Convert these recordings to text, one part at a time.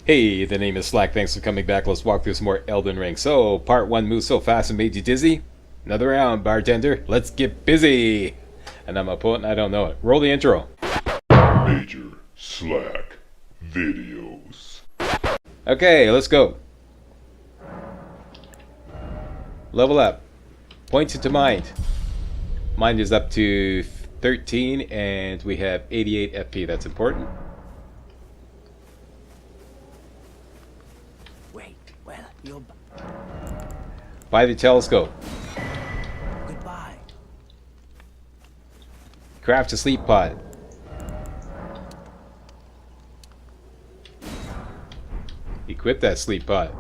Hey, the name is Slack. Thanks for coming back. Let's walk through some more Elden Ring. So, part 1 moves so fast and made you dizzy. Another round, bartender. Let's get busy. And I'm a poet and I don't know it. Roll the intro. Major Slack videos. Okay, let's go. Level up. Points into mind. Mind is up to 13 and we have 88 FP. That's important. You'll Buy the telescope. goodbye. Craft a sleep pod. Equip that sleep pod.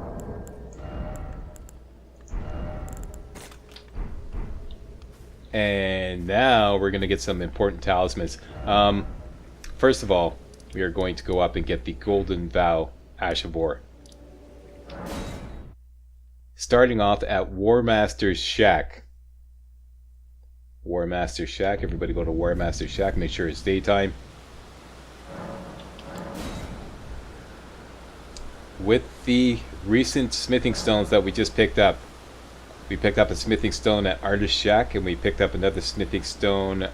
And now we're going to get some important talismans. First of all, we are going to go up and get the Golden Vow Ash of War. Starting off at War Master's Shack. War Master's Shack. Everybody go to War Master's Shack. Make sure it's daytime. With the recent smithing stones that we just picked up. We picked up a smithing stone at Artist Shack, and we picked up another smithing stone,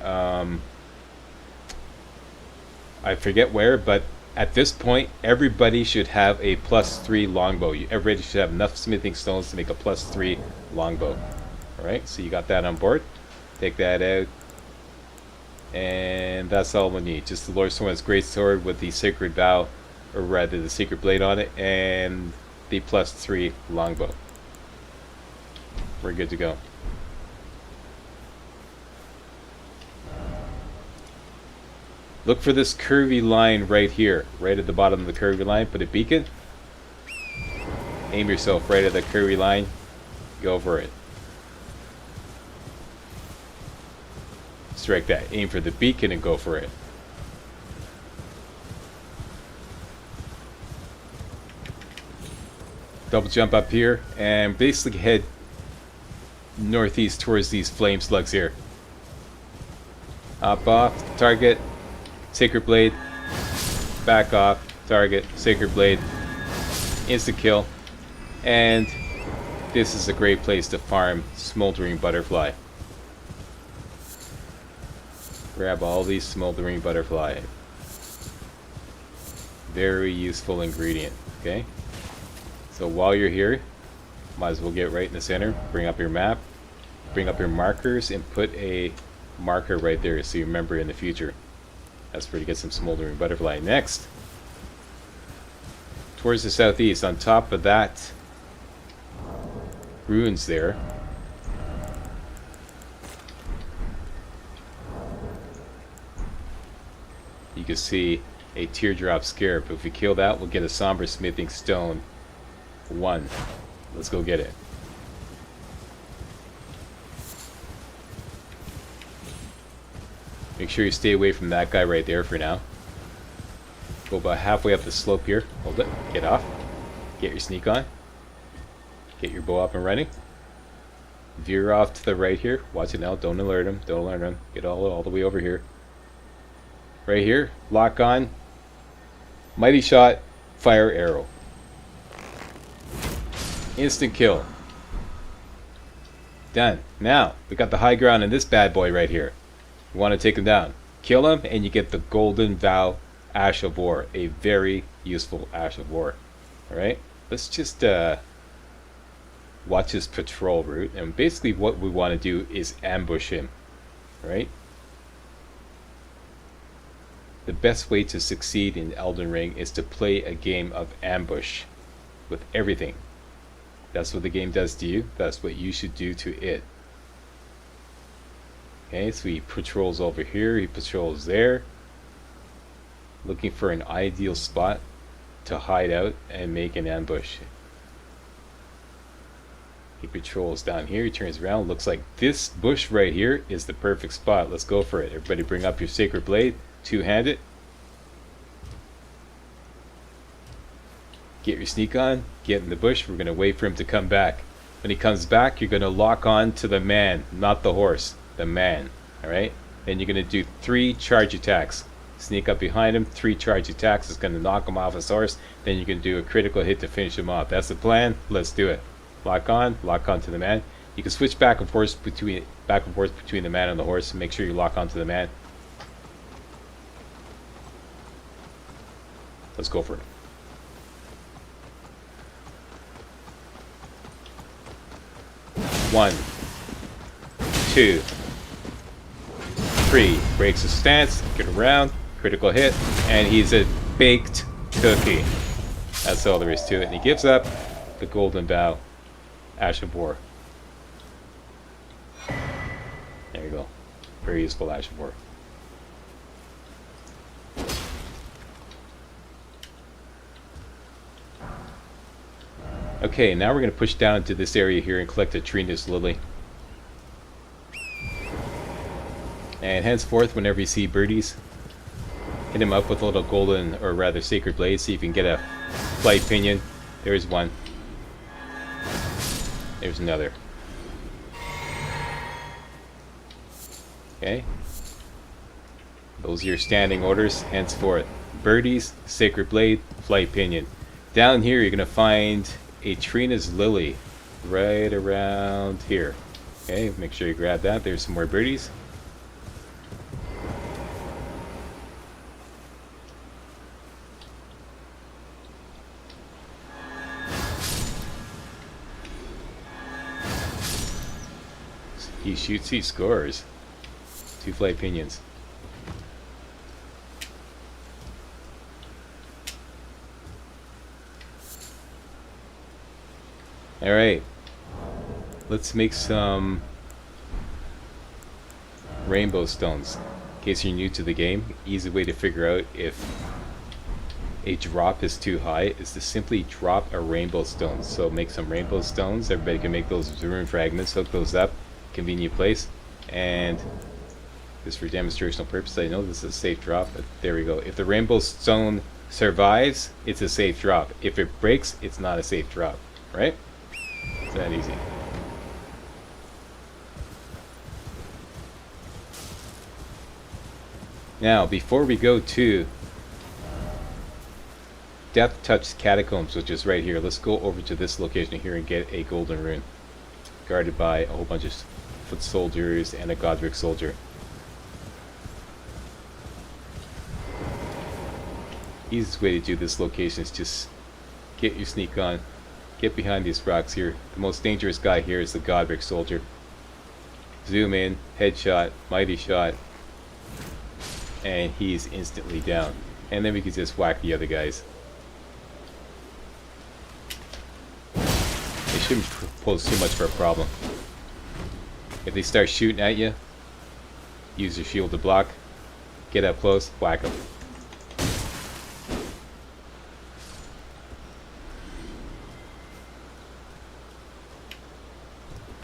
I forget where, but at this point, everybody should have a +3 longbow. Everybody should have enough smithing stones to make a +3 longbow. Alright, so you got that on board. Take that out. And that's all we need. Just the Lord Sworn's Great Sword with the Sacred Vow, or rather the Secret Blade on it, and the +3 longbow. We're good to go. Look for this curvy line right here. Right at the bottom of the curvy line. Put a beacon. Aim yourself right at the curvy line. Go for it. Strike that. Aim for the beacon and go for it. Double jump up here and basically head northeast towards these flame slugs here. Hop off, target, Sacred Blade, back off, target, Sacred Blade, instant kill, and this is a great place to farm Smoldering Butterfly. Grab all these Smoldering Butterfly. Very useful ingredient, okay? So while you're here, might as well get right in the center, bring up your map, bring up your markers, and put a marker right there so you remember in the future. That's where you get some Smoldering Butterfly. Next, towards the southeast, on top of that ruins there, you can see a Teardrop Scarab. If we kill that, we'll get a Somber Smithing Stone 1. Let's go get it. Make sure you stay away from that guy right there for now. Go about halfway up the slope here. Hold it. Get off. Get your sneak on. Get your bow up and running. Veer off to the right here. Watch it now. Don't alert him. Don't alert him. Get all the way over here. Right here. Lock on. Mighty Shot. Fire arrow. Instant kill. Done. Now, we got the high ground in this bad boy right here. You want to take him down. Kill him, and you get the Golden Vow Ash of War. A very useful Ash of War. Alright? Let's just watch his patrol route. And basically what we want to do is ambush him. Right? The best way to succeed in Elden Ring is to play a game of ambush. With everything. That's what the game does to you. That's what you should do to it. Okay, so he patrols over here. He patrols there. Looking for an ideal spot to hide out and make an ambush. He patrols down here. He turns around. Looks like this bush right here is the perfect spot. Let's go for it. Everybody bring up your Sacred Blade. Two-handed. Get your sneak on, get in the bush. We're going to wait for him to come back. When he comes back, you're going to lock on to the man, not the horse. The man. Alright? Then you're going to do 3 charge attacks. Sneak up behind him. 3 charge attacks is going to knock him off his horse. Then you can do a critical hit to finish him off. That's the plan. Let's do it. Lock on to the man. You can switch back and forth between the man and the horse. Make sure you lock onto the man. Let's go for it. One, 2, 3. Breaks his stance. Get around. Critical hit. And he's a baked cookie. That's all there is to it. And he gives up the golden bow. Ash of War. There you go. Very useful Ash of War. Okay, now we're going to push down into this area here and collect a Trinus Lily. And henceforth, whenever you see birdies, hit him up with a little golden, or rather sacred blade, see if you can get a flight pinion. There's one. There's another. Okay. Those are your standing orders, henceforth. Birdies, sacred blade, flight pinion. Down here, you're going to find a Trina's Lily right around here. Okay, make sure you grab that. There's some more birdies. He shoots, he scores. 2 flight pinions. Alright, let's make some rainbow stones. In case you're new to the game, easy way to figure out if a drop is too high is to simply drop a rainbow stone. So make some rainbow stones, everybody can make those as rune fragments, hook those up, convenient place, and just for demonstrational purpose, I know this is a safe drop, but there we go. If the rainbow stone survives, it's a safe drop. If it breaks, it's not a safe drop, right? It's that easy. Now, before we go to Death Touch Catacombs, which is right here, let's go over to this location here and get a golden rune. Guarded by a whole bunch of foot soldiers and a Godric soldier. Easiest way to do this location is just get your sneak on. Get behind these rocks here. The most dangerous guy here is the Godric soldier. Zoom in, headshot, mighty shot, and he's instantly down. And then we can just whack the other guys. They shouldn't pose too much of a problem. If they start shooting at you, use your shield to block. Get up close, whack them.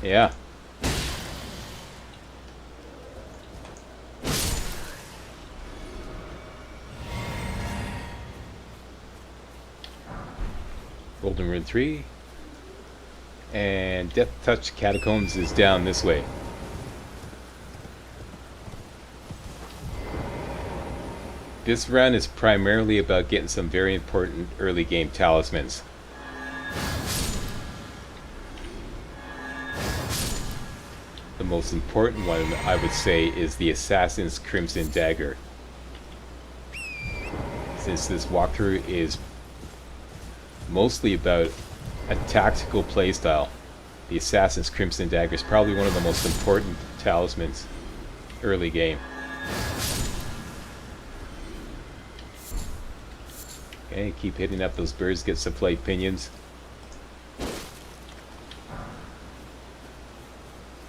Yeah. Golden Rune 3. And Death Touch Catacombs is down this way. This run is primarily about getting some very important early game talismans. The most important one, I would say, is the Assassin's Crimson Dagger. Since this walkthrough is mostly about a tactical playstyle, the Assassin's Crimson Dagger is probably one of the most important talismans early game. Okay, keep hitting up those birds, get some flight pinions.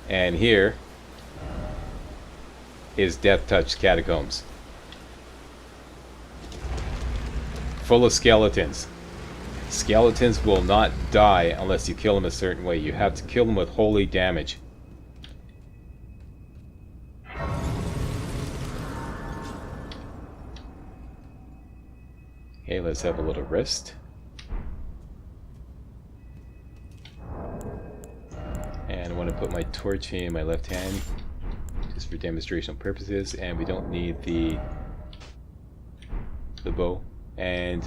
And here is Death Touch Catacombs. Full of skeletons. Skeletons will not die unless you kill them a certain way. You have to kill them with holy damage. Okay, let's have a little rest. And I want to put my torch in my left hand, just for demonstrational purposes, and we don't need the the bow. And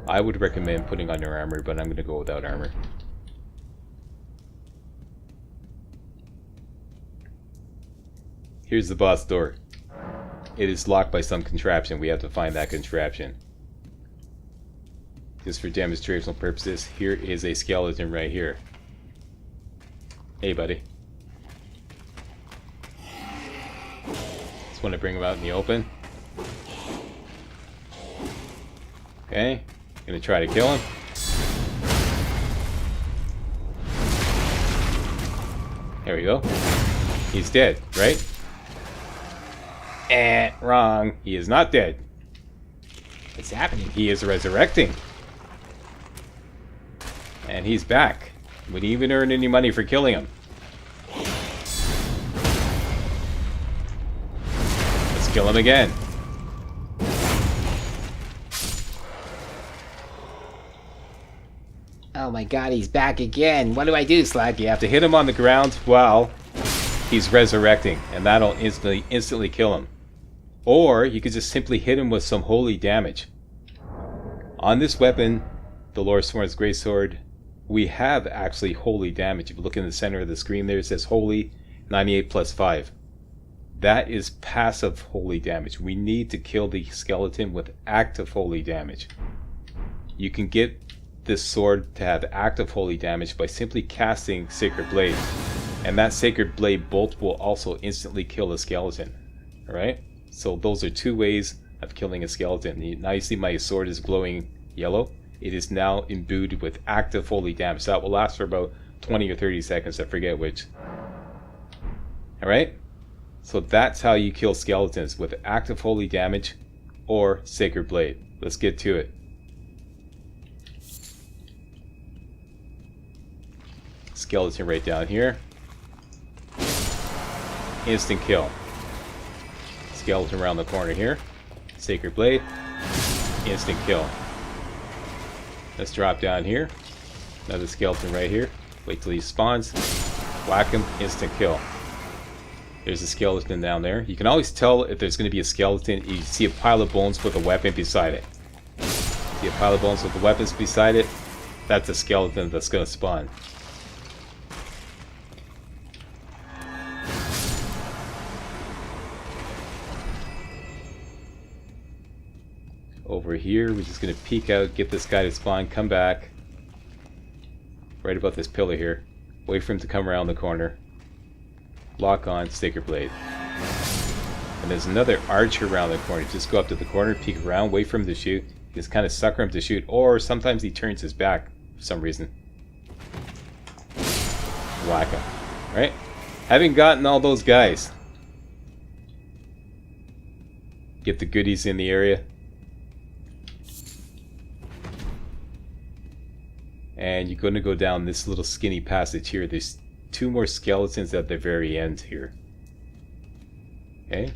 I would recommend putting on your armor, but I'm going to go without armor. Here's the boss door. It is locked by some contraption. We have to find that contraption. Just for demonstrational purposes, here is a skeleton right here. Hey, buddy. Just want to bring him out in the open. Okay, gonna try to kill him. There we go. He's dead, right? Wrong. He is not dead. What's happening? He is resurrecting. And he's back. We didn't even earn any money for killing him. Let's kill him again. Oh my god, he's back again. What do I do, Slack? You have to hit him on the ground while he's resurrecting, and that'll instantly kill him. Or you could just simply hit him with some holy damage. On this weapon, the Lordsworn's Greatsword, we have actually holy damage. If you look in the center of the screen there, it says holy 98 plus 5. That is passive holy damage. We need to kill the skeleton with active holy damage. You can get this sword to have active holy damage by simply casting Sacred Blade, and that Sacred Blade bolt will also instantly kill a skeleton. Alright, so those are two ways of killing a skeleton. Now you see my sword is glowing yellow. It is now imbued with active holy damage. That will last for about 20 or 30 seconds, I forget which. Alright, so that's how you kill skeletons, with active holy damage or Sacred Blade. Let's get to it. Skeleton right down here. Instant kill. Skeleton around the corner here. Sacred Blade. Instant kill. Let's drop down here. Another skeleton right here. Wait till he spawns. Whack him. Instant kill. There's a skeleton down there. You can always tell if there's going to be a skeleton. You see a pile of bones with a weapon beside it. See a pile of bones with the weapons beside it? That's a skeleton that's going to spawn. Over here, we're just going to peek out, get this guy to spawn, come back. Right about this pillar here. Wait for him to come around the corner. Lock on, Sacred Blade. And there's another archer around the corner. Just go up to the corner, peek around, wait for him to shoot. Just kind of sucker him to shoot, or sometimes he turns his back for some reason. Whack him. Alright? Having gotten all those guys, get the goodies in the area. And you're going to go down this little skinny passage here. There's two more skeletons at the very end here. Okay.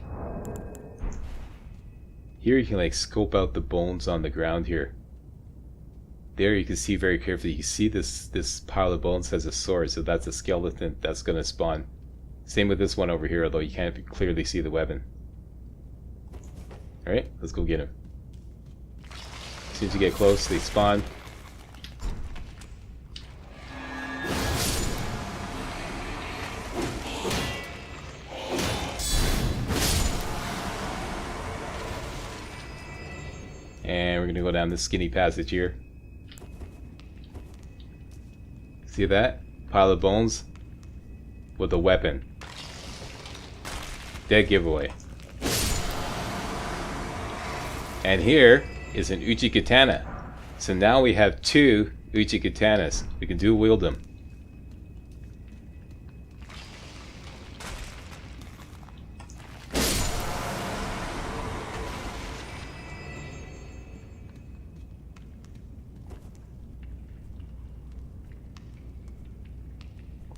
Here you can like scope out the bones on the ground here. There you can see very carefully. You see this pile of bones has a sword, so that's a skeleton that's going to spawn. Same with this one over here, although you can't clearly see the weapon. Alright, let's go get him. As soon as you get close, they spawn. And we're going to go down this skinny passage here. See that? Pile of bones with a weapon. Dead giveaway. And here is an Uchi Katana. So now we have two Uchi Katanas. We can dual wield them.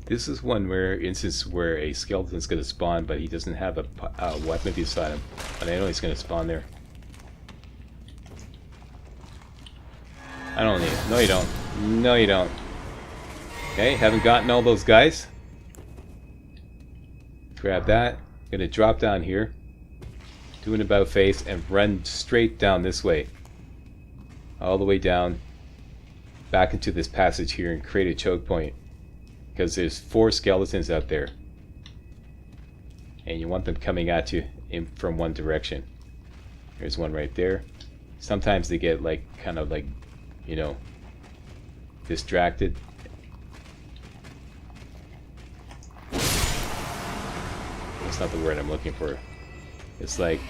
This is one instance where a skeleton's going to spawn, but he doesn't have a weapon beside him. But I know he's going to spawn there. I don't need it. No, you don't. No, you don't. Okay, haven't gotten all those guys. Grab that. Gonna drop down here. Do an about face and run straight down this way. all the way down, back into this passage here and create a choke point. Because there's 4 skeletons out there. And you want them coming at you from one direction. There's one right there. Sometimes they get like, kind of like, you know, distracted. That's not the word I'm looking for. It's like,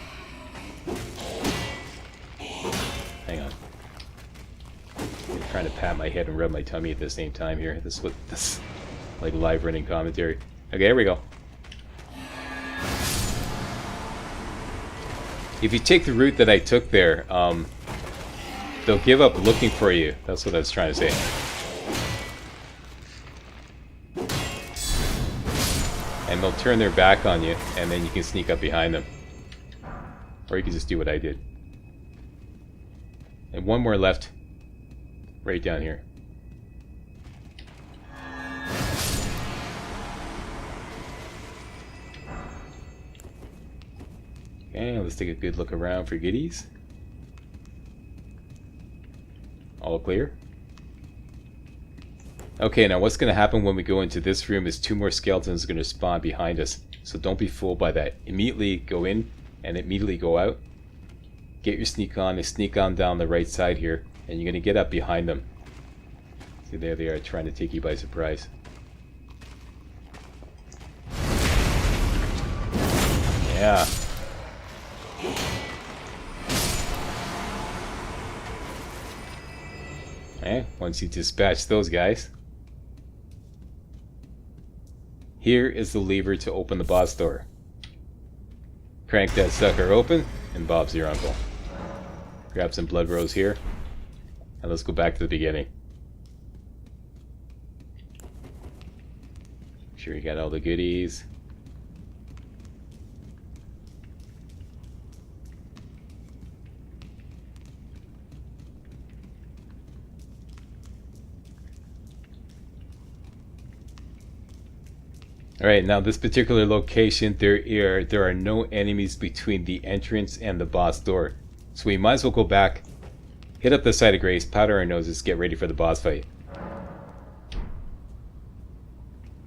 hang on. I'm trying to pat my head and rub my tummy at the same time here. This is what this, like, live running commentary. Okay, here we go. If you take the route that I took there, they'll give up looking for you. That's what I was trying to say. And they'll turn their back on you, and then you can sneak up behind them. Or you can just do what I did. And one more left. Right down here. Okay, let's take a good look around for goodies. All clear. Okay, now what's going to happen when we go into this room is 2 more skeletons are going to spawn behind us. So don't be fooled by that. Immediately go in and immediately go out. Get your sneak on and sneak on down the right side here. And you're going to get up behind them. See, there they are trying to take you by surprise. Yeah. Okay, once you dispatch those guys, here is the lever to open the boss door. Crank that sucker open, and Bob's your uncle. Grab some blood rose here, and let's go back to the beginning. Make sure you got all the goodies. Alright, now this particular location, there are no enemies between the entrance and the boss door. So we might as well go back, hit up the site of grace, powder our noses, get ready for the boss fight.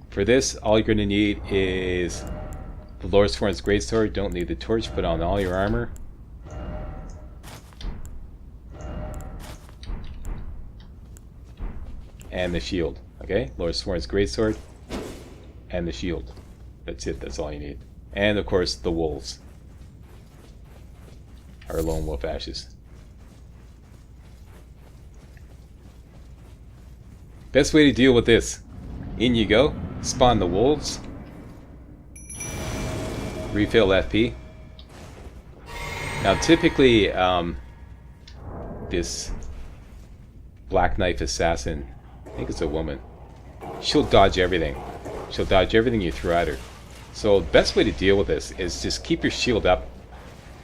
For this, all you're going to need is the Lord Sworn's Greatsword. Don't need the torch, put on all your armor. And the shield, okay? Lord Sworn's Greatsword. And the shield. That's it, that's all you need. And of course the wolves. Our lone wolf ashes. Best way to deal with this. In you go. Spawn the wolves. Refill FP. Now typically this Black Knife Assassin, I think it's a woman, she'll dodge everything. She'll dodge everything you throw at her. So the best way to deal with this is just keep your shield up.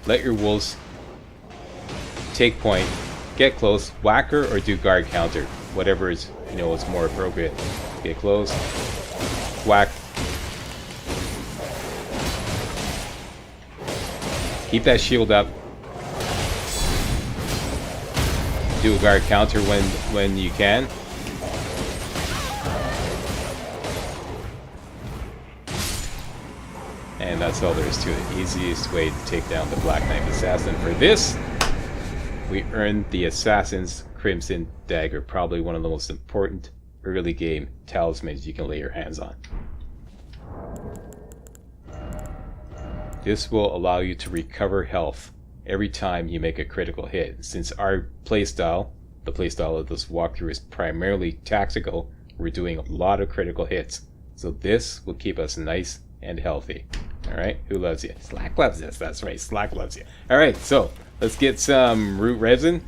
Let your wolves take point. Get close. Whack her or do guard counter. Whatever is, you know, is more appropriate. Get close. Whack. Keep that shield up. Do a guard counter when you can. And that's all there is to it. Easiest way to take down the Black Knife Assassin. For this, we earned the Assassin's Crimson Dagger. Probably one of the most important early game talismans you can lay your hands on. This will allow you to recover health every time you make a critical hit. Since our playstyle, the playstyle of this walkthrough, is primarily tactical, we're doing a lot of critical hits. So this will keep us nice and healthy. Alright, who loves you? Slack loves this, that's right, Slack loves you. Alright, so let's get some root resin.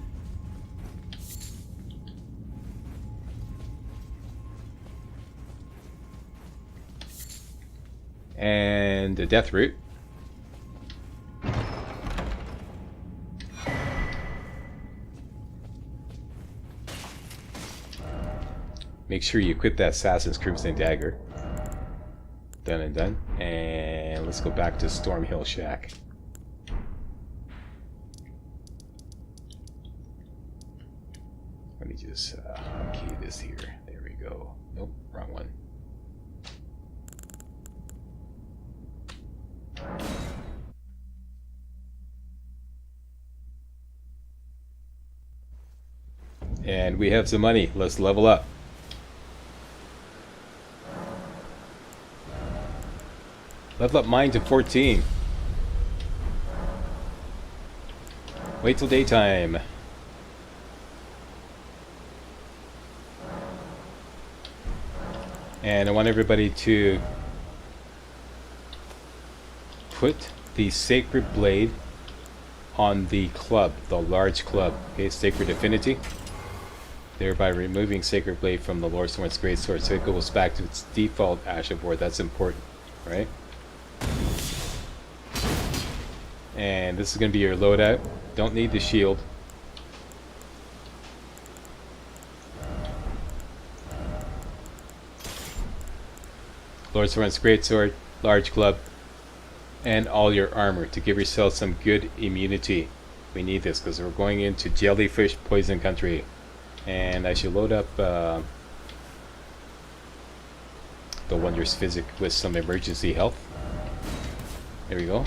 And a death root. Make sure you equip that Assassin's Crimson Dagger. Done and done. And let's go back to Stormhill Shack. just hotkey this here. There we go. Nope, wrong one. And we have some money. Let's level up. Level up mine to 14. Wait till daytime. And I want everybody to put the sacred blade on the club, the large club. Okay, sacred affinity. Thereby removing sacred blade from the Lord Sworn's great sword, so it goes back to its default Asha board. That's important, right? And this is going to be your loadout. Don't need the shield. Lord Sworn's greatsword, large club, and all your armor to give yourself some good immunity. We need this because we're going into jellyfish poison country. And I should load up the Wondrous Physic with some emergency health. There we go.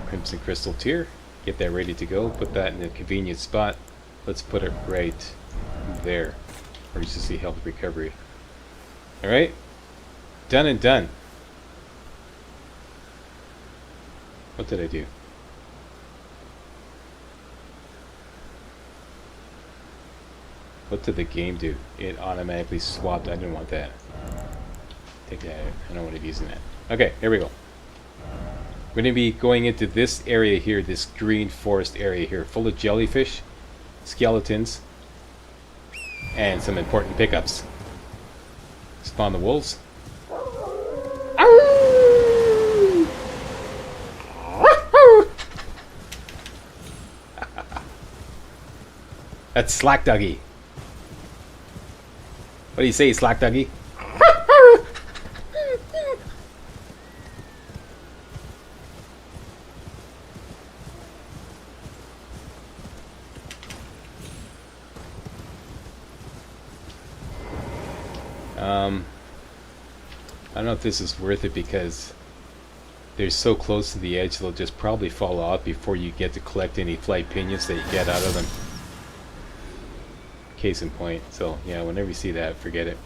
Crimson Crystal Tier. Get that ready to go. Put that in a convenient spot. Let's put it right there. Emergency health recovery. Alright. Done and done. What did I do? What did the game do? It automatically swapped. I didn't want that. Take that out. I don't want to be using that. Okay, here we go. We're going to be going into this area here, this green forest area here, full of jellyfish, skeletons, and some important pickups. Spawn the wolves. That's Slack Doggy. What do you say, Slack Doggy? I don't know if this is worth it because they're so close to the edge they'll just probably fall off before you get to collect any flight pinions that you get out of them. Case in point. So yeah, whenever you see that, forget it.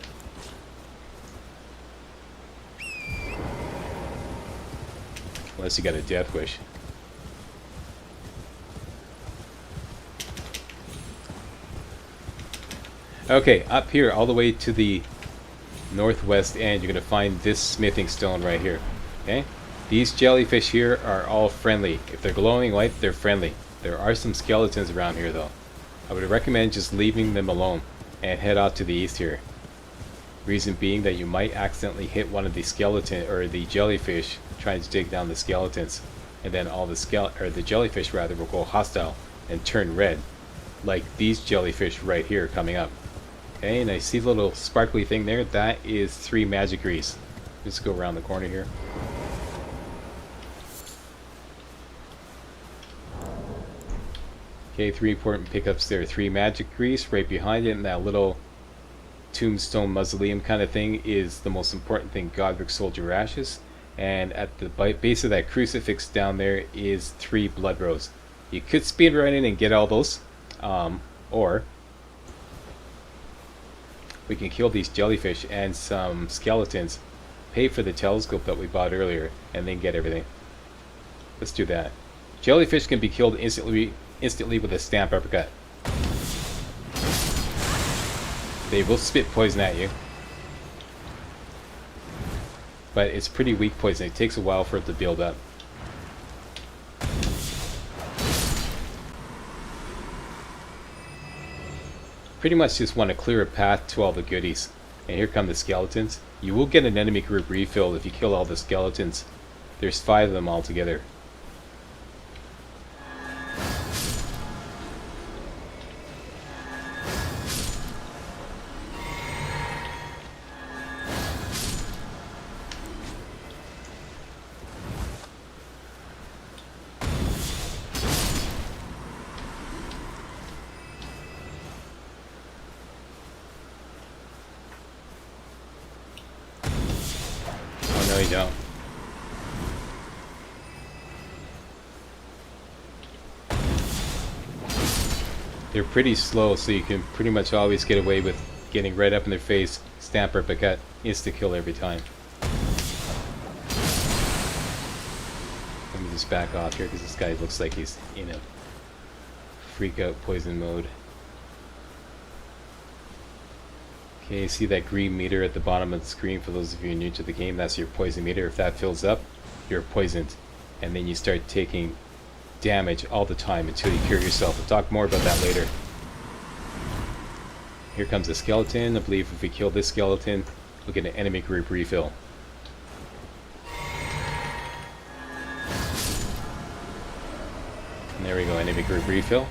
Unless you got a death wish. Okay, up here all the way to the northwest end, you're going to find this smithing stone right here. Okay? These jellyfish here are all friendly. If they're glowing white, they're friendly. There are some skeletons around here though. I would recommend just leaving them alone and head out to the east here. Reason being that you might accidentally hit one of the skeleton or the jellyfish trying to take down the skeletons, and then all the jellyfish rather will go hostile and turn red, like these jellyfish right here coming up. Okay, and I see the little sparkly thing there. That is 3 magic grease. Let's go around the corner here. Okay, 3 important pickups there. 3 magic grease right behind it, and that little tombstone mausoleum kind of thing is the most important thing, Godric Soldier Ashes. And at the base of that crucifix down there is 3 blood rose. You could speed right in and get all those, or we can kill these jellyfish and some skeletons, pay for the telescope that we bought earlier, and then get everything. Let's do that. Jellyfish can be killed instantly with a stamp uppercut. They will spit poison at you, but it's pretty weak poison. It takes a while for it to build up. Pretty much just want to clear a path to all the goodies. And here come the skeletons. You will get an enemy group refill if you kill all the skeletons. There's 5 of them altogether. you don't. They're pretty slow, so you can pretty much always get away with getting right up in their face, stamp uppercut, insta kill every time. Let me just back off here because this guy looks like he's in a freak out poison mode. Okay, see that green meter at the bottom of the screen? For those of you new to the game, that's your poison meter. If that fills up, you're poisoned, and then you start taking damage all the time until you cure yourself. We'll talk more about that later. Here comes a skeleton. I believe if we kill this skeleton, we'll get an enemy group refill. And there we go, enemy group refill.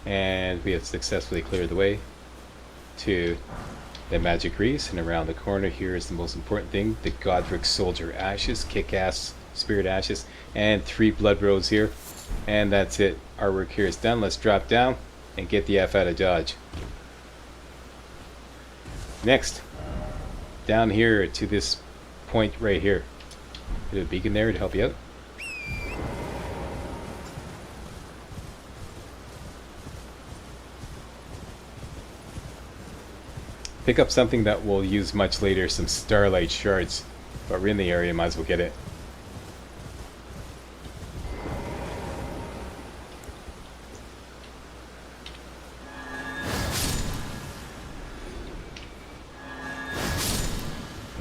And we have successfully cleared the way to the magic grease. And around the corner here is the most important thing, the Godric Soldier Ashes, kick-ass Spirit Ashes, and 3 blood roads here. And that's it. Our work here is done. Let's drop down and get the F out of Dodge. Next, down here to this point right here. There's a beacon there to help you out. Pick up something that we'll use much later, some starlight shards. But we're in the area, might as well get it.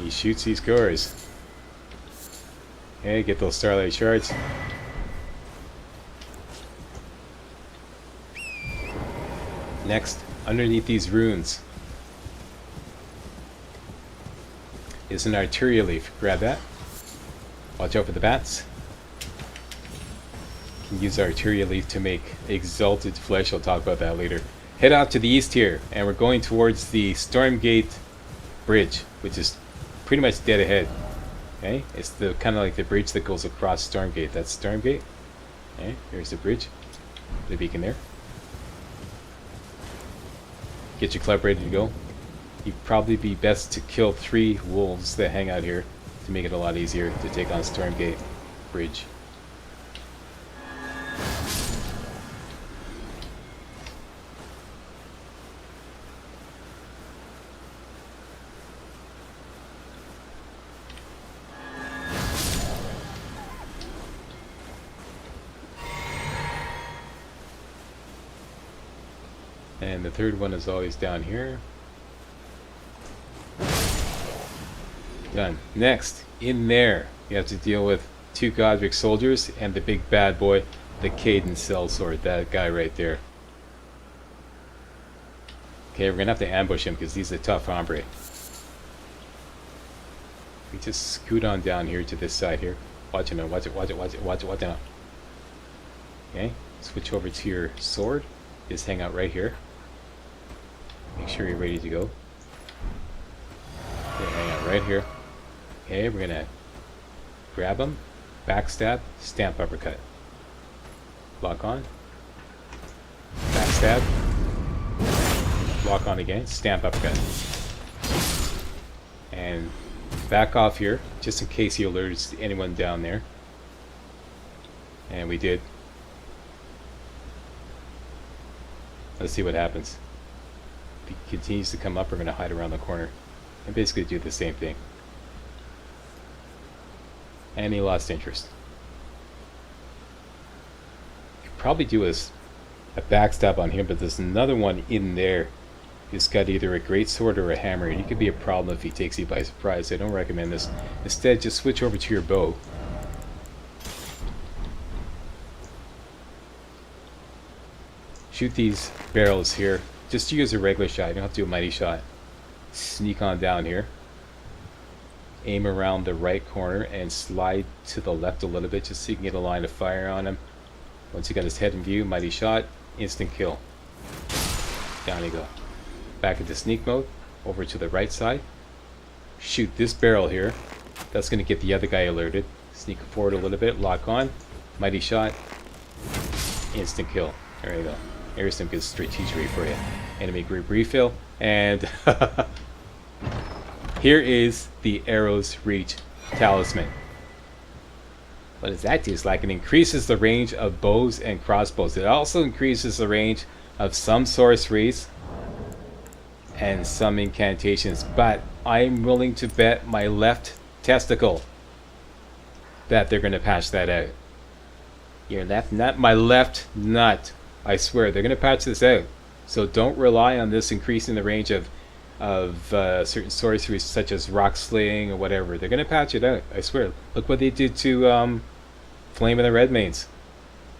He shoots, he scores. Okay, get those starlight shards. Next, underneath these runes is an arterial leaf. Grab that. Watch out for the bats. You can use arterial leaf to make exalted flesh. I'll talk about that later. Head off to the east here, and we're going towards the Stormgate Bridge, which is pretty much dead ahead. Okay, it's the kind of like the bridge that goes across Stormgate. That's Stormgate. Okay, here's the bridge. The beacon there. Get your club ready to go. You'd probably be best to kill 3 wolves that hang out here to make it a lot easier to take on Stormgate Bridge. And the third one is always down here. Done. Next, in there, you have to deal with 2 Godric soldiers and the big bad boy, the Caden Sellsword, that guy right there. Okay, we're gonna have to ambush him because he's a tough hombre. We just scoot on down here to this side here. Watch it now, watch it, watch it, watch it, watch it, watch it now. Okay, switch over to your sword. Just hang out right here. Make sure you're ready to go. Okay, hang out right here. Okay, we're gonna grab him, backstab, stamp uppercut. Lock on. Backstab. Lock on again, stamp uppercut. And back off here, just in case he alerts anyone down there. And we did. Let's see what happens. If he continues to come up, we're going to hide around the corner and basically do the same thing. And he lost interest. Could probably do a backstab on him, but there's another one in there. He's got either a great sword or a hammer, and he could be a problem if he takes you by surprise. I don't recommend this. Instead, just switch over to your bow. Shoot these barrels here. Just use a regular shot. You don't have to do a mighty shot. Sneak on down here. Aim around the right corner and slide to the left a little bit just so you can get a line of fire on him. Once you got his head in view, mighty shot, instant kill. Down you go. Back into sneak mode. Over to the right side. Shoot this barrel here. That's going to get the other guy alerted. Sneak forward a little bit. Lock on. Mighty shot. Instant kill. There you go. Here's some good strategy for you. Enemy group refill. And here is the arrow's reach talisman. What does that do? It's like it increases the range of bows and crossbows. It also increases the range of some sorceries and some incantations. But I'm willing to bet my left testicle that they're going to patch that out. Your left nut? My left nut. I swear, they're going to patch this out. So don't rely on this increasing the range of certain sorceries such as rock slaying or whatever. They're going to patch it out. I swear. Look what they did to Flame of the Red Mains.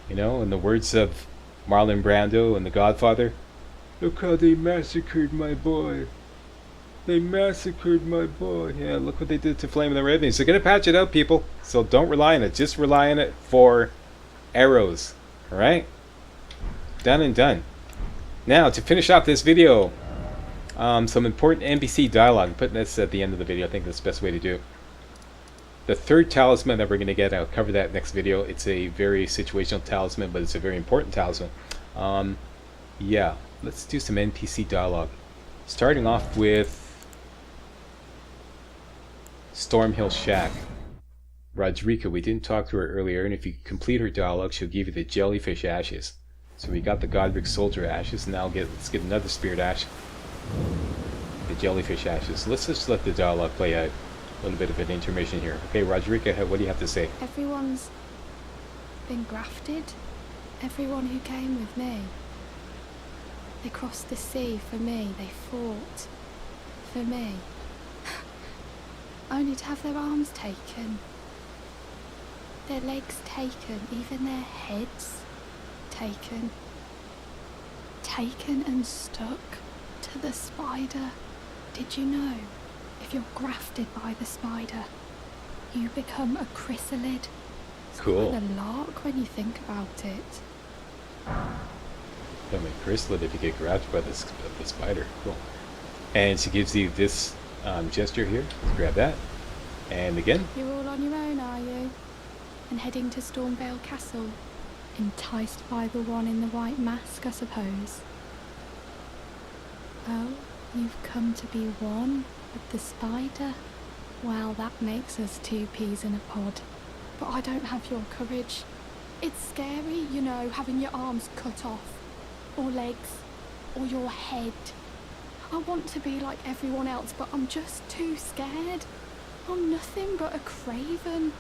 You know, in the words of Marlon Brando and The Godfather, look how they massacred my boy. They massacred my boy. Yeah, look what they did to Flame of the Red Mains. They're going to patch it out, people. So don't rely on it. Just rely on it for arrows. Alright? Done and done. Now, to finish off this video, some important NPC dialogue. I'm putting this at the end of the video. I think that's the best way to do it. The third talisman that we're going to get, I'll cover that next video. It's a very situational talisman, but it's a very important talisman. Yeah, let's do some NPC dialogue. Starting off with Stormhill Shack. Rodrika, we didn't talk to her earlier, and if you complete her dialogue, she'll give you the jellyfish ashes. So we got the Godric soldier ashes, and now let's get another spirit ash. The jellyfish ashes. Let's just let the dialogue play out. A little bit of an intermission here. Okay, Rodrika, what do you have to say? Everyone's been grafted. Everyone who came with me. They crossed the sea for me. They fought for me. Only to have their arms taken. Their legs taken. Even their heads taken. Taken and stuck to the spider. Did you know? If you're grafted by the spider, you become a chrysalid. It's Cool. quite a lark when you think about it. Become a chrysalid if you get grafted by the spider. Cool. And she gives you this gesture here. Let's grab that. And again. You're all on your own, are you? And heading to Stormvale Castle? Enticed by the one in the white mask, I suppose. Oh, you've come to be one with the spider? Well, that makes us two peas in a pod. But I don't have your courage. It's scary, you know, having your arms cut off. Or legs. Or your head. I want to be like everyone else, but I'm just too scared. I'm nothing but a craven.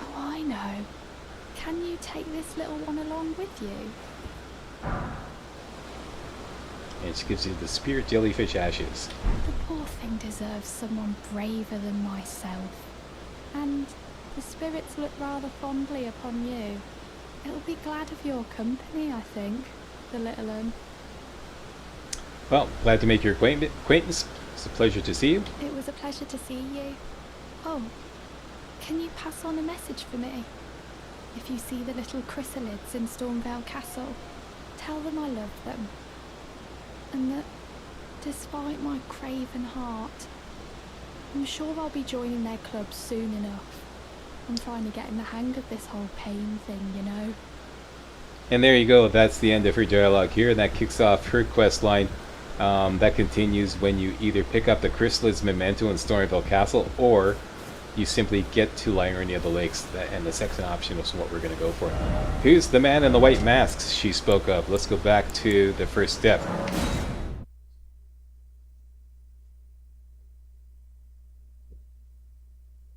Oh, I know. Can you take this little one along with you? And she gives you the spirit jellyfish ashes. The poor thing deserves someone braver than myself. And the spirits look rather fondly upon you. It'll be glad of your company, I think, the little un. Well, glad to make your acquaintance. It's a pleasure to see you. It was a pleasure to see you. Oh, can you pass on a message for me? If you see the little chrysalids in Stormvale Castle, tell them I love them. And that, despite my craven heart, I'm sure I'll be joining their club soon enough. I'm finally getting the hang of this whole pain thing, you know. And there you go. That's the end of her dialogue here. And that kicks off her quest line. That continues when you either pick up the Chrysalids Memento in Stormvale Castle, or you simply get to Liurnia of the Lakes. And the second option is what we're going to go for. Who's the man in the white masks she spoke of? Let's go back to the first step.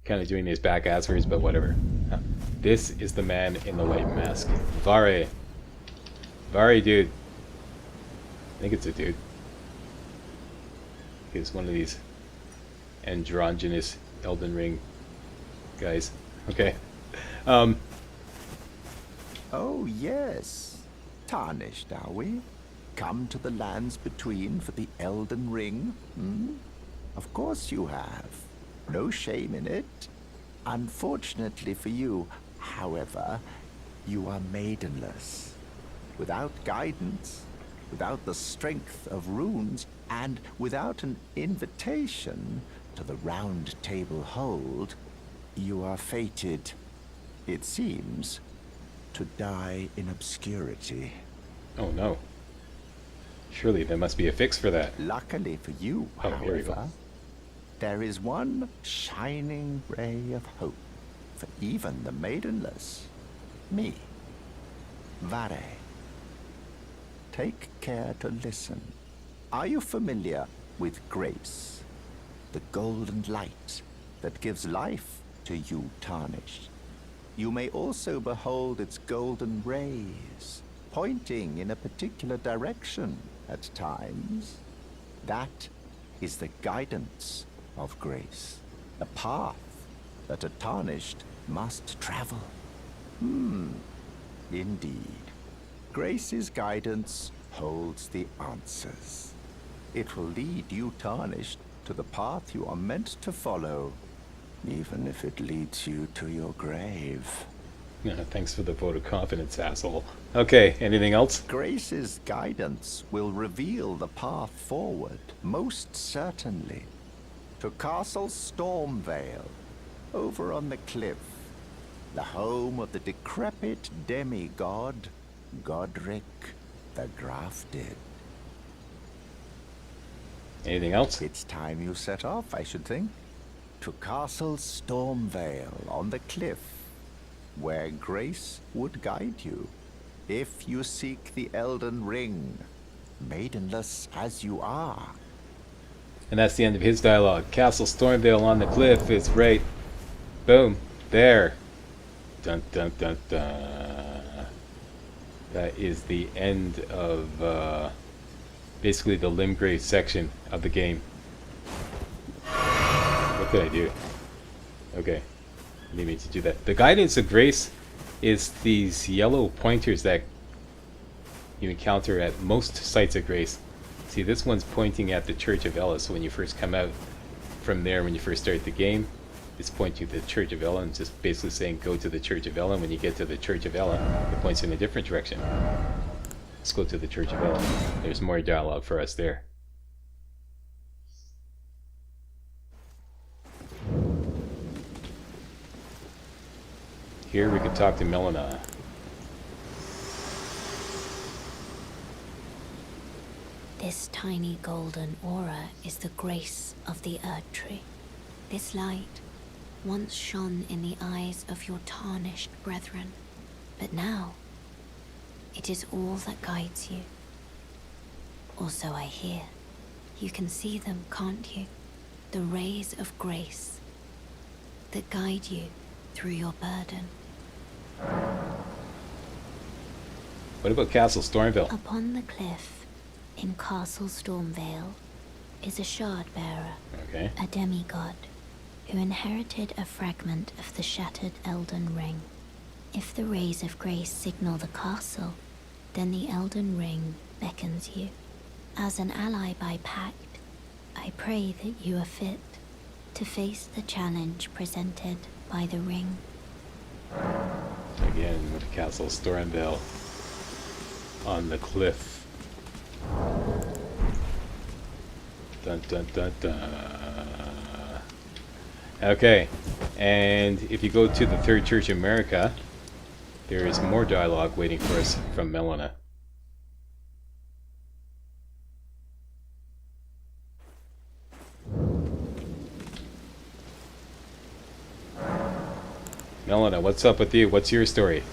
Kind of doing these back asswords, but whatever. This is the man in the white mask. Vare. Vare, dude. I think it's a dude. He's one of these androgynous Elden Ring guys. Okay. Oh, yes. Tarnished, are we? Come to the lands between for the Elden Ring? Hmm? Of course you have. No shame in it. Unfortunately for you, however, you are maidenless. Without guidance, without the strength of runes, and without an invitation to the Round Table Hold, you are fated, it seems, to die in obscurity. Oh no. Surely there must be a fix for that. Luckily for you, Oh, here we go. however, there is one shining ray of hope for even the maidenless. Me. Vare. Take care to listen. Are you familiar with grace? The golden light that gives life to you tarnished. You may also behold its golden rays, pointing in a particular direction at times. That is the guidance of grace, the path that a tarnished must travel. Indeed. Grace's guidance holds the answers. It will lead you tarnished to the path you are meant to follow, even if it leads you to your grave. Thanks for the vote of confidence, asshole. Okay, anything else? Grace's guidance will reveal the path forward, most certainly, to Castle Stormvale, over on the cliff, the home of the decrepit demigod, Godric the Grafted. Anything else? It's time you set off, I should think, to Castle Stormvale on the cliff, where Grace would guide you, if you seek the Elden Ring, maidenless as you are. And that's the end of his dialogue. Castle Stormvale on the cliff is right. Boom. There. Dun dun dun dun. That is the end of basically the Limgrave section of the game. What did I do? Okay. I didn't mean to do that. The guidance of grace is these yellow pointers that you encounter at most sites of grace. See, this one's pointing at the Church of Ella, so when you first come out from there, when you first start the game, it's pointing to the Church of Ella and just basically saying go to the Church of Ella. When you get to the Church of Ella, it points in a different direction. Let's go to the Church of Ella. There's more dialogue for us there. Here we can talk to Melina. This tiny golden aura is the grace of the Erd Tree. This light once shone in the eyes of your tarnished brethren, but now it is all that guides you. Or so I hear. You can see them, can't you? The rays of grace that guide you through your burden. What about Castle Stormvale? Upon the cliff in Castle Stormvale is a shard bearer, Okay. a demigod, who inherited a fragment of the shattered Elden Ring. If the rays of grace signal the castle, then the Elden Ring beckons you. As an ally by pact, I pray that you are fit to face the challenge presented by the ring. Again with Castle Stormvale on the cliff. Dun dun dun dun. Okay, and if you go to the Third Church of America, there is more dialogue waiting for us from Melina. Melina, what's up with you? What's your story?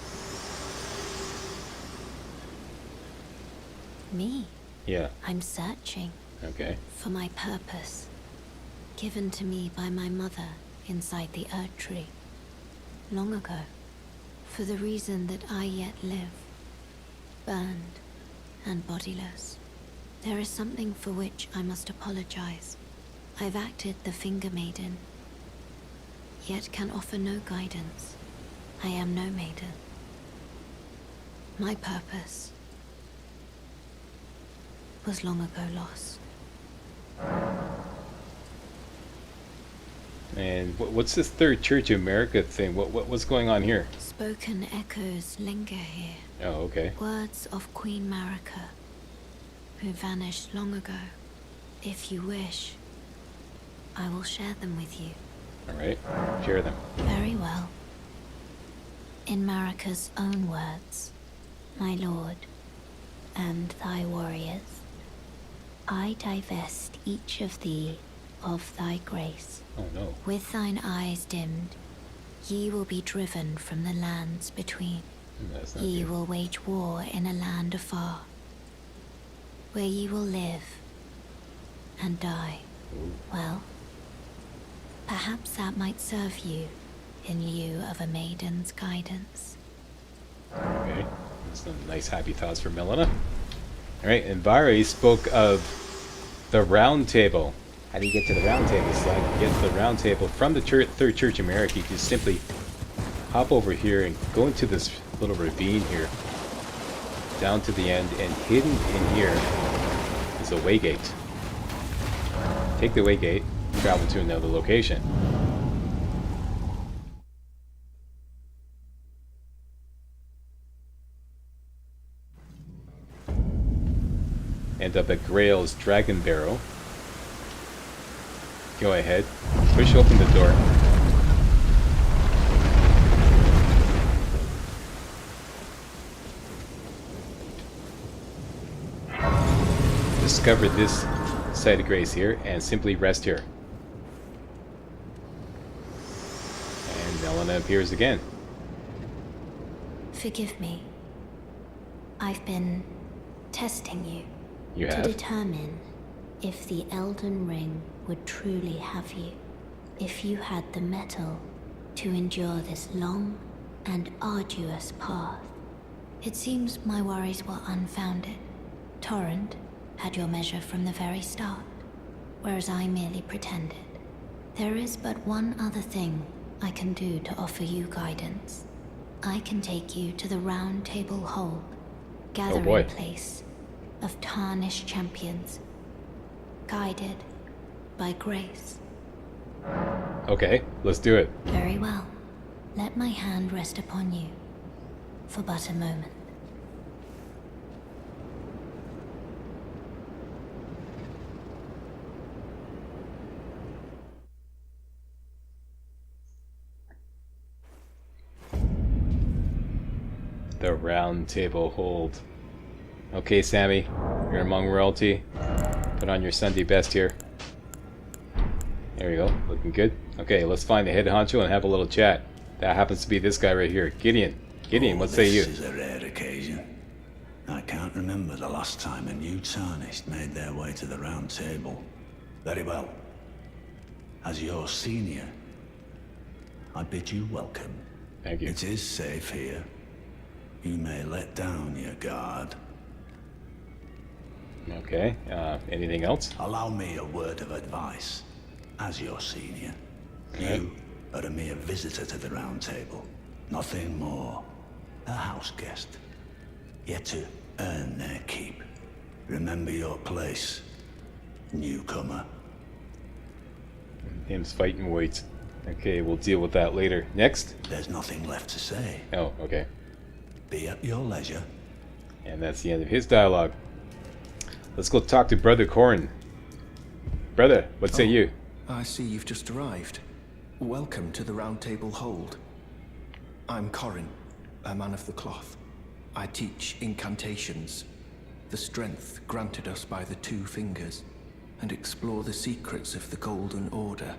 Me? Yeah, I'm searching okay. for my purpose, given to me by my mother inside the Erd Tree, long ago, for the reason that I yet live, burned and bodiless. There is something for which I must apologize. I've acted the Finger Maiden, yet can offer no guidance. I am no maiden. My purpose was long ago lost. And what's this Third Church of America thing? What's going on here? Spoken echoes linger here. Oh, okay. Words of Queen Marika, who vanished long ago. If you wish, I will share them with you. Alright, share them. Very well. In Marika's own words, my lord, and thy warriors, I divest each of thee of thy grace. Oh no. With thine eyes dimmed, ye will be driven from the lands between. That's not Ye good. will wage war in a land afar, where ye will live and die. Ooh. Well, perhaps that might serve you in lieu of a maiden's guidance. Okay. Some nice happy thoughts for Melina. Alright, and Vari spoke of the round table. How do you get to the round table, Slag? You get to the round table from the Third Church of Merrick. You just simply hop over here and go into this little ravine here, down to the end, and hidden in here is a waygate. Take the waygate, travel to another location. End up at Grail's Dragon Barrow. Go ahead, push open the door. Discover this site of grace here and simply rest here. And Melina appears again. Forgive me. I've been testing you. You to have? determine if the Elden Ring would truly have you. If you had the mettle to endure this long and arduous path. It seems my worries were unfounded. Torrent had your measure from the very start, whereas I merely pretended. There is but one other thing I can do to offer you guidance. I can take you to the Round Table Hold, gathering place of tarnished champions, guided by grace. Okay, let's do it. Very well. Let my hand rest upon you for but a moment. The Round Table Hold. Okay, Sammy, you're among royalty. Put on your Sunday best here. There we go, looking good. Okay, let's find the head honcho and have a little chat. That happens to be this guy right here, Gideon. Gideon, what say you? This is a rare occasion. I can't remember the last time a new Tarnished made their way to the Round Table. Very well. As your senior, I bid you welcome. Thank you. It is safe here. You may let down your guard. Okay, anything else? Allow me a word of advice. As your senior, Okay. you are a mere visitor to the Round Table. Nothing more. A house guest. Yet to earn their keep. Remember your place, newcomer. Him's fighting weights. Okay, we'll deal with that later. Next? There's nothing left to say. Oh, okay. Be at your leisure. And that's the end of his dialogue. Let's go talk to Brother Corrin. Brother, what say you? I see you've just arrived. Welcome to the Round Table Hold. I'm Corrin, a man of the cloth. I teach incantations, the strength granted us by the Two Fingers, and explore the secrets of the Golden Order,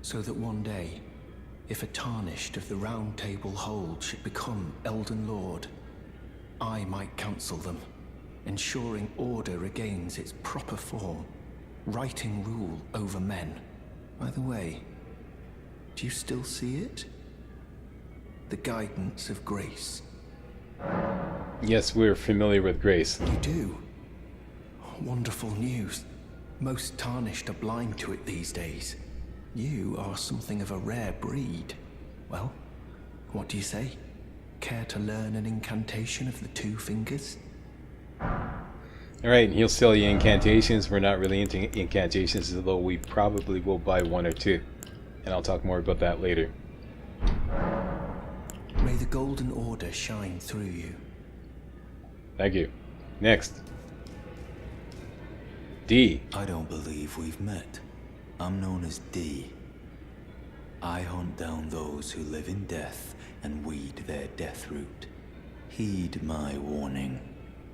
so that one day, if a Tarnished of the Round Table Hold should become Elden Lord, I might counsel them, ensuring order regains its proper form, righting rule over men. By the way, do you still see it? The guidance of grace. Yes, we're familiar with grace. You do? Wonderful news. Most Tarnished are blind to it these days. You are something of a rare breed. Well, what do you say? Care to learn an incantation of the Two Fingers? Alright, he'll sell you incantations. We're not really into incantations, although we probably will buy one or two. And I'll talk more about that later. May the Golden Order shine through you. Thank you. Next. D. I don't believe we've met. I'm known as D. I hunt down those who live in death and weed their death root. Heed my warning.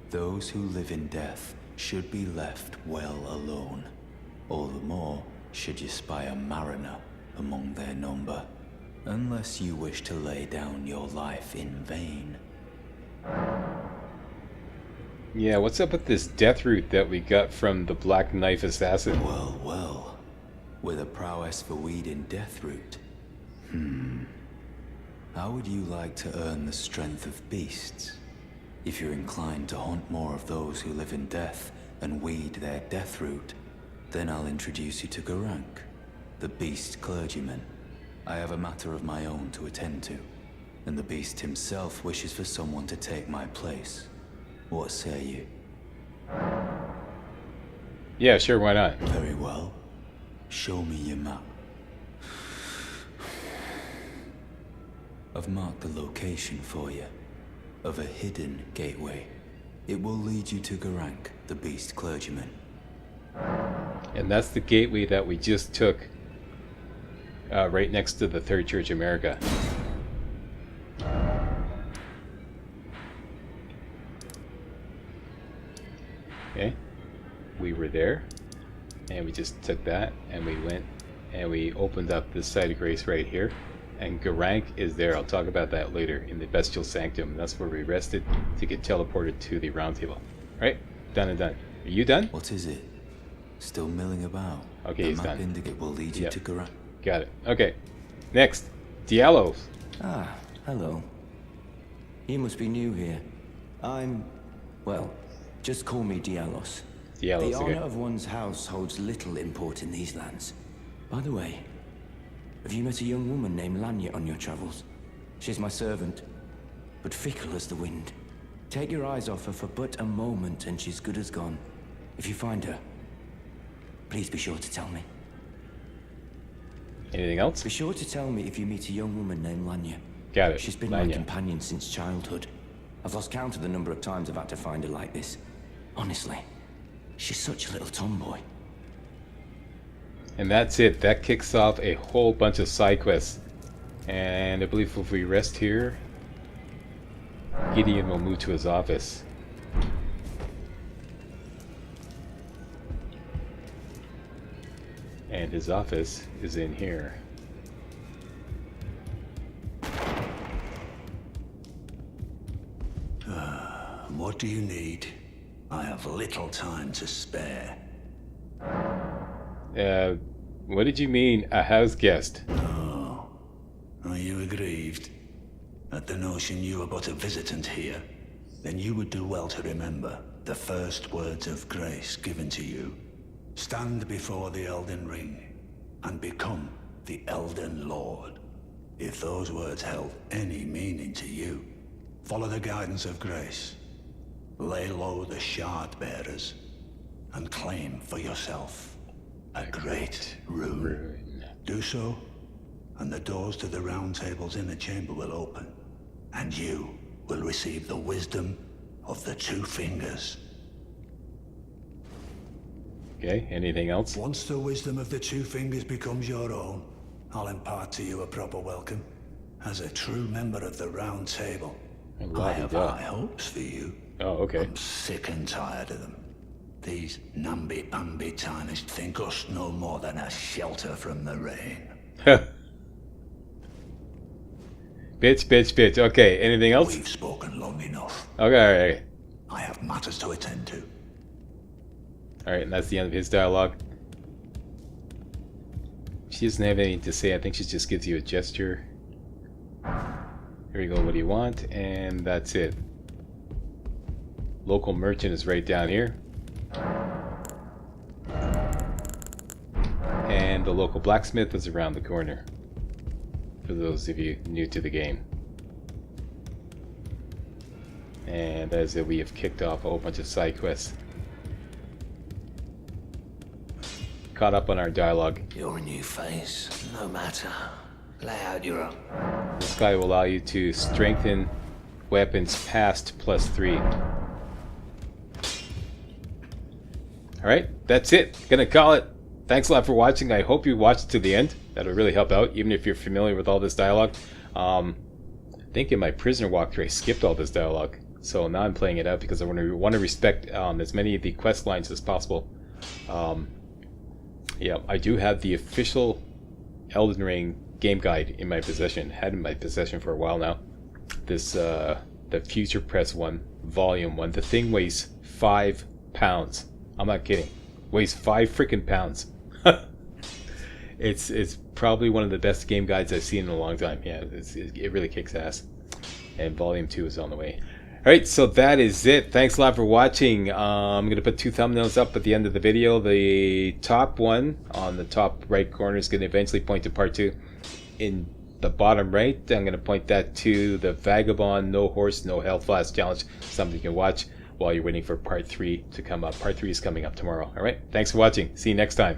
Those who live in death should be left well alone. All the more should you spy a mariner among their number, unless you wish to lay down your life in vain. Yeah, what's up with this death root that we got from the Black Knife Assassin? Well, well, with a prowess for weeding deathroot. How would you like to earn the strength of beasts? If you're inclined to hunt more of those who live in death and weed their deathroot, then I'll introduce you to Garank, the beast clergyman. I have a matter of my own to attend to, and the beast himself wishes for someone to take my place. What say you? Yeah, sure, why not? Very well. Show me your map. I've marked the location for you, of a hidden gateway. It will lead you to Garank, the beast clergyman. And that's the gateway that we just took, right next to the Third Church America. Okay, we were there, and we just took that, and we went, and we opened up this site of grace right here, and Garank is there. I'll talk about that later in the Bestial Sanctum. That's where we rested to get teleported to the round table. Right, done and done. Are you done? What is it? Still milling about? Okay, the he's map done. indicate will lead you Yep. to Garank. Got it. Okay, next, Diallos. Ah, hello. You must be new here. Well, just call me Diallos. Diallos, The okay. honor of one's house holds little import in these lands. By the way, have you met a young woman named Lanya on your travels? She's my servant, but fickle as the wind. Take your eyes off her for but a moment and she's good as gone. If you find her, please be sure to tell me. Anything else? Be sure to tell me if you meet a young woman named Lanya. Got it. She's been my Lanya. companion since childhood. I've lost count of the number of times I've had to find her like this. Honestly, she's such a little tomboy. And that's it. That kicks off a whole bunch of side quests. And I believe if we rest here, Gideon will move to his office. And his office is in here. What do you need? I have little time to spare. What did you mean, a house guest? Oh, are you aggrieved at the notion you are but a visitant here? Then you would do well to remember the first words of grace given to you. Stand before the Elden Ring and become the Elden Lord. If those words held any meaning to you, follow the guidance of grace. Lay low the shard bearers and claim for yourself a great rune. Do so, and the doors to the round table's inner chamber will open, and you will receive the wisdom of the Two Fingers. Okay, anything else? Once the wisdom of the Two Fingers becomes your own, I'll impart to you a proper welcome as a true member of the Round Table. I have high hopes for you. Oh, okay. I'm sick and tired of them. These namby-pamby tarnished think us no more than a shelter from the rain. Bitch. Okay, anything else? We've spoken long enough. Okay, alright. I have matters to attend to. Alright, and that's the end of his dialogue. She doesn't have anything to say. I think she just gives you a gesture. Here we go, what do you want? And that's it. Local merchant is right down here. And the local blacksmith is around the corner. For those of you new to the game. And as we have kicked off a whole bunch of side quests. Caught up on our dialogue. You're a new face, no matter. Lay out your own. This guy will allow you to strengthen weapons past +3. Alright, that's it. Gonna call it. Thanks a lot for watching. I hope you watched to the end. That'll really help out, even if you're familiar with all this dialogue. I think in my prisoner walkthrough I skipped all this dialogue. So now I'm playing it out because I want to respect as many of the quest lines as possible. Yeah, I do have the official Elden Ring game guide in my possession. Had in my possession for a while now. This the Future Press one, Volume 1. The thing weighs 5 pounds. I'm not kidding. Weighs 5 freaking pounds. It's probably one of the best game guides I've seen in a long time. Yeah, it really kicks ass. And Volume 2 is on the way. Alright, so that is it. Thanks a lot for watching. I'm going to put 2 thumbnails up at the end of the video. The top one on the top right corner is going to eventually point to part 2. In the bottom right, I'm going to point that to the Vagabond No Horse No Health Flask Challenge. Something you can watch while you're waiting for part 3 to come up. Part 3 is coming up tomorrow. Alright, thanks for watching. See you next time.